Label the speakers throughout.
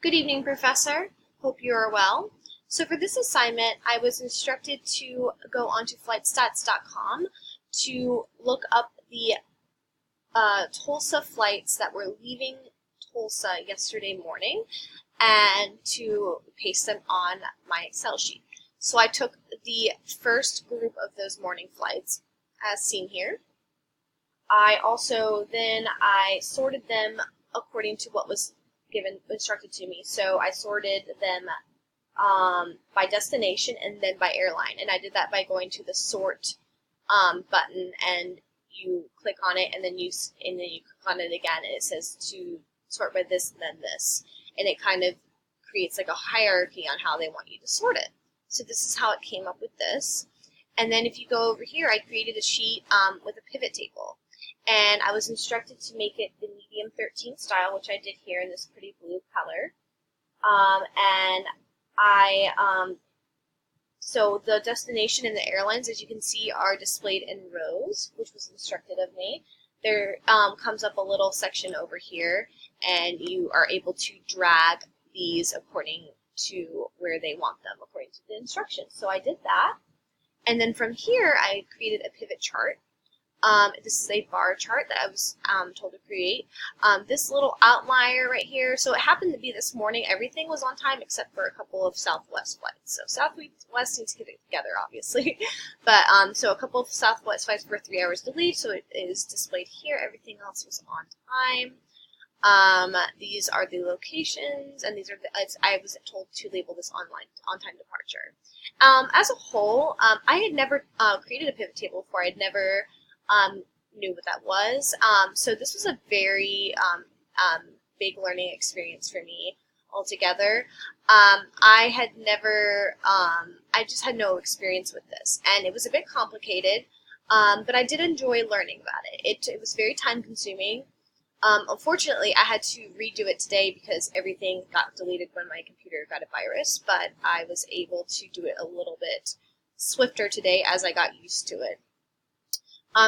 Speaker 1: Good evening, Professor. Hope you are well. So for this assignment, I was instructed to go onto flightstats.com to look up the Tulsa flights that were leaving Tulsa yesterday morning and to paste them on my Excel sheet. So I took the first group of those morning flights, as seen here. I sorted them according to what was instructed to me. So I sorted them by destination and then by airline, and I did that by going to the sort button, and you click on it, and then you click on it again, and it says to sort by this and then this, and it kind of creates like a hierarchy on how they want you to sort it. So this is how it came up with this. And then if you go over here, I created a sheet with a pivot table. And I was instructed to make it the medium 13 style, which I did here in this pretty blue color. So the destination and the airlines, as you can see, are displayed in rows, which was instructed of me. There comes up a little section over here, and you are able to drag these according to where they want them, according to the instructions. So I did that. And then from here, I created a pivot chart. This is a bar chart that I was told to create. This little outlier right here, so it happened to be this morning, everything was on time except for a couple of Southwest flights. So Southwest needs to get it together, obviously. But so a couple of Southwest flights were 3 hours delayed, so it is displayed here. Everything else was on time. These are the locations, and these are I was told to label this on-time departure. As a whole, I had never created a pivot table before. I had never knew what that was. So this was a very big learning experience for me altogether. I had never, I just had no experience with this, and it was a bit complicated, but I did enjoy learning about it. It was very time consuming. Unfortunately, I had to redo it today because everything got deleted when my computer got a virus, but I was able to do it a little bit swifter today as I got used to it.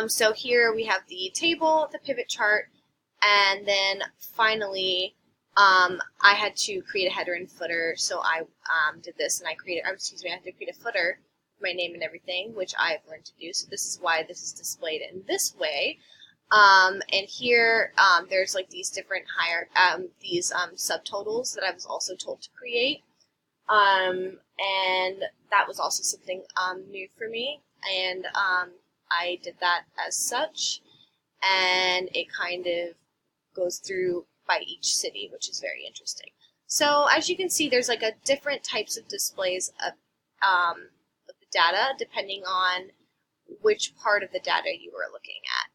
Speaker 1: So here we have the table, the pivot chart, and then finally I had to create a header and footer. So I did this, and I had to create a footer with my name and everything, which I've learned to do. So this is why this is displayed in this way. And here there's like these different subtotals that I was also told to create. And that was also something new for me. And I did that as such, and it kind of goes through by each city, which is very interesting. So as you can see, there's like a different types of displays of the data depending on which part of the data you were looking at.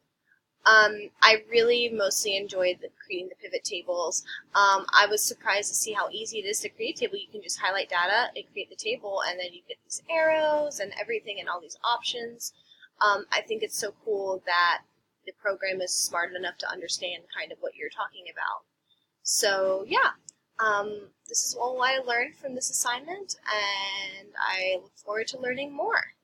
Speaker 1: I really mostly enjoyed creating the pivot tables. I was surprised to see how easy it is to create a table. You can just highlight data and create the table, and then you get these arrows and everything and all these options. I think it's so cool that the program is smart enough to understand kind of what you're talking about. So yeah, this is all I learned from this assignment, and I look forward to learning more.